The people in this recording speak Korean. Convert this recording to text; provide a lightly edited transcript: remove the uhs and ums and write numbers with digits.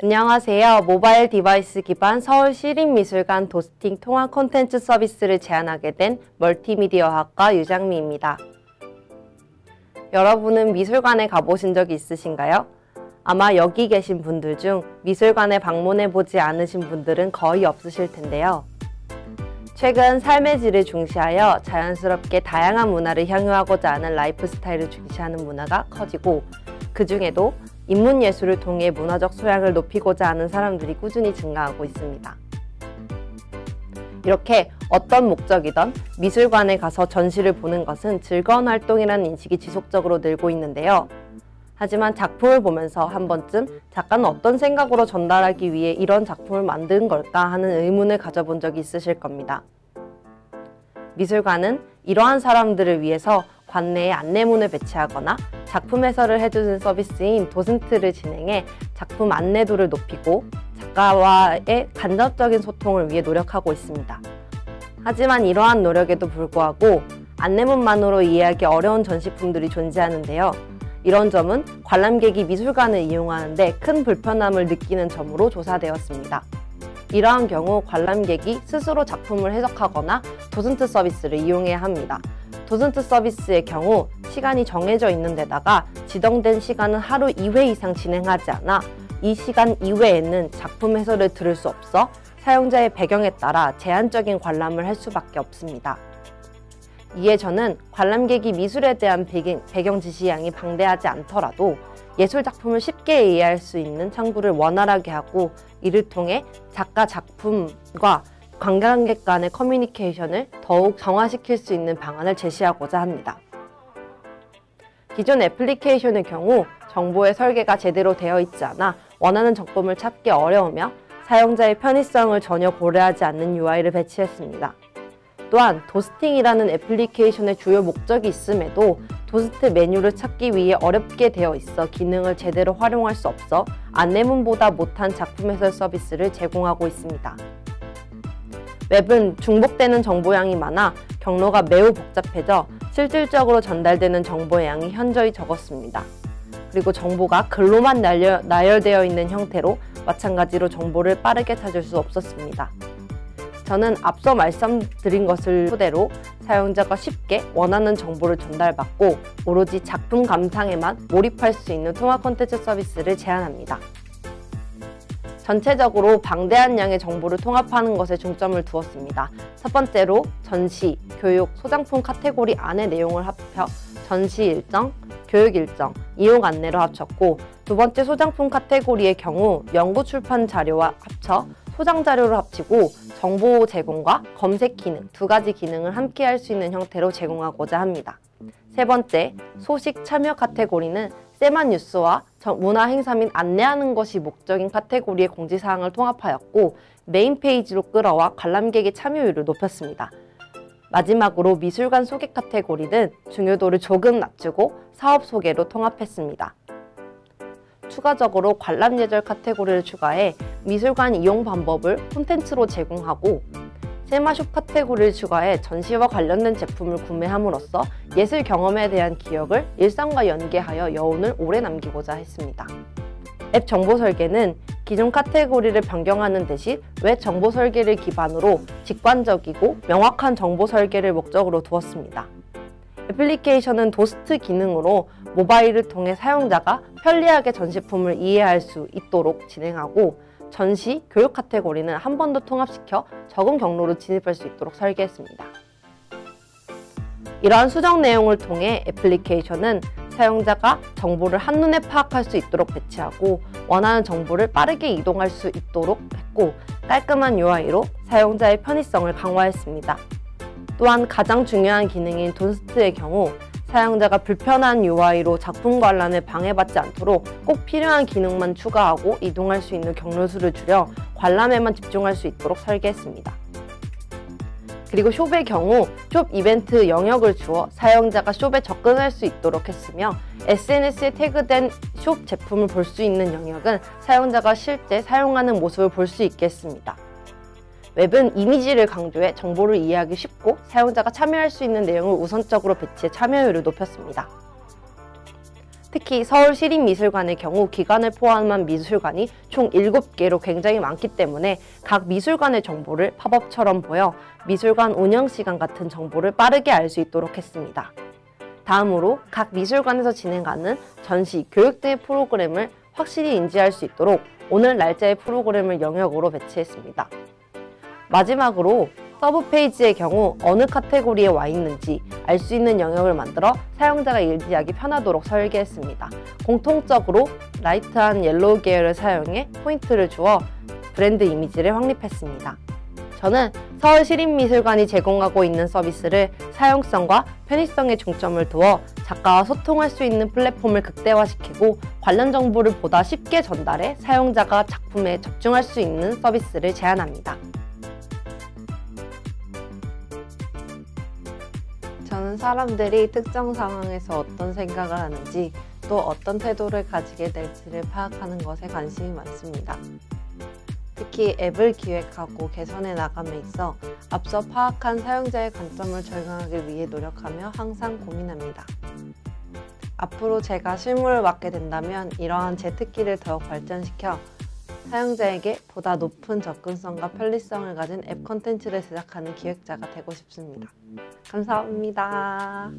안녕하세요. 모바일 디바이스 기반 서울시립미술관 도스팅 통합 콘텐츠 서비스를 제안하게 된 멀티미디어학과 유장미입니다. 여러분은 미술관에 가보신 적이 있으신가요? 아마 여기 계신 분들 중 미술관에 방문해보지 않으신 분들은 거의 없으실 텐데요. 최근 삶의 질을 중시하여 자연스럽게 다양한 문화를 향유하고자 하는 라이프 스타일을 중시하는 문화가 커지고, 그 중에도 인문예술을 통해 문화적 소양을 높이고자 하는 사람들이 꾸준히 증가하고 있습니다. 이렇게 어떤 목적이든 미술관에 가서 전시를 보는 것은 즐거운 활동이라는 인식이 지속적으로 늘고 있는데요. 하지만 작품을 보면서 한 번쯤 작가는 어떤 생각으로 전달하기 위해 이런 작품을 만든 걸까 하는 의문을 가져본 적이 있으실 겁니다. 미술관은 이러한 사람들을 위해서 관내에 안내문을 배치하거나 작품 해설을 해주는 서비스인 도슨트를 진행해 작품 안내도를 높이고 작가와의 간접적인 소통을 위해 노력하고 있습니다. 하지만 이러한 노력에도 불구하고 안내문만으로 이해하기 어려운 전시품들이 존재하는데요. 이런 점은 관람객이 미술관을 이용하는데 큰 불편함을 느끼는 점으로 조사되었습니다. 이러한 경우 관람객이 스스로 작품을 해석하거나 도슨트 서비스를 이용해야 합니다. 도슨트 서비스의 경우 시간이 정해져 있는 데다가 지정된 시간은 하루 2회 이상 진행하지 않아 이 시간 이외에는 작품 해설을 들을 수 없어 사용자의 배경에 따라 제한적인 관람을 할 수밖에 없습니다. 이에 저는 관람객이 미술에 대한 배경 지시량이 방대하지 않더라도 예술 작품을 쉽게 이해할 수 있는 창구를 원활하게 하고, 이를 통해 작가 작품과 관광객 간의 커뮤니케이션을 더욱 정화시킬 수 있는 방안을 제시하고자 합니다. 기존 애플리케이션의 경우 정보의 설계가 제대로 되어 있지 않아 원하는 작품을 찾기 어려우며 사용자의 편의성을 전혀 고려하지 않는 UI를 배치했습니다. 또한 도스팅이라는 애플리케이션의 주요 목적이 있음에도 도스트 메뉴를 찾기 위해 어렵게 되어 있어 기능을 제대로 활용할 수 없어 안내문보다 못한 작품 해설 서비스를 제공하고 있습니다. 웹은 중복되는 정보량이 많아 경로가 매우 복잡해져 실질적으로 전달되는 정보의 양이 현저히 적었습니다. 그리고 정보가 글로만 나열되어 있는 형태로 마찬가지로 정보를 빠르게 찾을 수 없었습니다. 저는 앞서 말씀드린 것을 토대로 사용자가 쉽게 원하는 정보를 전달받고 오로지 작품 감상에만 몰입할 수 있는 통합 콘텐츠 서비스를 제안합니다. 전체적으로 방대한 양의 정보를 통합하는 것에 중점을 두었습니다. 첫 번째로 전시, 교육, 소장품 카테고리 안의 내용을 합쳐 전시 일정, 교육 일정, 이용 안내로 합쳤고, 두 번째 소장품 카테고리의 경우 연구 출판 자료와 합쳐 소장 자료를 합치고 정보 제공과 검색 기능 두 가지 기능을 함께 할 수 있는 형태로 제공하고자 합니다. 세 번째, 소식 참여 카테고리는 세만 뉴스와 문화 행사 및 안내하는 것이 목적인 카테고리의 공지사항을 통합하였고, 메인 페이지로 끌어와 관람객의 참여율을 높였습니다. 마지막으로 미술관 소개 카테고리는 중요도를 조금 낮추고 사업 소개로 통합했습니다. 추가적으로 관람 예절 카테고리를 추가해 미술관 이용 방법을 콘텐츠로 제공하고, 세마숍 카테고리를 추가해 전시와 관련된 제품을 구매함으로써 예술 경험에 대한 기억을 일상과 연계하여 여운을 오래 남기고자 했습니다. 앱 정보 설계는 기존 카테고리를 변경하는 대신 웹 정보 설계를 기반으로 직관적이고 명확한 정보 설계를 목적으로 두었습니다. 애플리케이션은 도스트 기능으로 모바일을 통해 사용자가 편리하게 전시품을 이해할 수 있도록 진행하고, 전시, 교육 카테고리는 한 번 더 통합시켜 적은 경로로 진입할 수 있도록 설계했습니다. 이러한 수정 내용을 통해 애플리케이션은 사용자가 정보를 한눈에 파악할 수 있도록 배치하고 원하는 정보를 빠르게 이동할 수 있도록 했고, 깔끔한 UI로 사용자의 편의성을 강화했습니다. 또한 가장 중요한 기능인 도스트의 경우 사용자가 불편한 UI로 작품 관람에 방해받지 않도록 꼭 필요한 기능만 추가하고 이동할 수 있는 경로수를 줄여 관람에만 집중할 수 있도록 설계했습니다. 그리고 숍의 경우 숍 이벤트 영역을 주어 사용자가 숍에 접근할 수 있도록 했으며, SNS에 태그된 숍 제품을 볼 수 있는 영역은 사용자가 실제 사용하는 모습을 볼 수 있게 했습니다. 웹은 이미지를 강조해 정보를 이해하기 쉽고 사용자가 참여할 수 있는 내용을 우선적으로 배치해 참여율을 높였습니다. 특히 서울시립미술관의 경우 기관을 포함한 미술관이 총 7개로 굉장히 많기 때문에 각 미술관의 정보를 팝업처럼 보여 미술관 운영 시간 같은 정보를 빠르게 알 수 있도록 했습니다. 다음으로 각 미술관에서 진행하는 전시, 교육 등의 프로그램을 확실히 인지할 수 있도록 오늘 날짜의 프로그램을 영역으로 배치했습니다. 마지막으로 서브 페이지의 경우 어느 카테고리에 와 있는지 알 수 있는 영역을 만들어 사용자가 인지하기 편하도록 설계했습니다. 공통적으로 라이트한 옐로우 계열을 사용해 포인트를 주어 브랜드 이미지를 확립했습니다. 저는 서울시립미술관이 제공하고 있는 서비스를 사용성과 편의성에 중점을 두어 작가와 소통할 수 있는 플랫폼을 극대화시키고 관련 정보를 보다 쉽게 전달해 사용자가 작품에 집중할 수 있는 서비스를 제안합니다. 저는 사람들이 특정 상황에서 어떤 생각을 하는지 또 어떤 태도를 가지게 될지를 파악하는 것에 관심이 많습니다. 특히 앱을 기획하고 개선해 나감에 있어 앞서 파악한 사용자의 관점을 적용하기 위해 노력하며 항상 고민합니다. 앞으로 제가 실무를 맡게 된다면 이러한 제 특기를 더욱 발전시켜 사용자에게 보다 높은 접근성과 편리성을 가진 앱 콘텐츠를 제작하는 기획자가 되고 싶습니다. 감사합니다.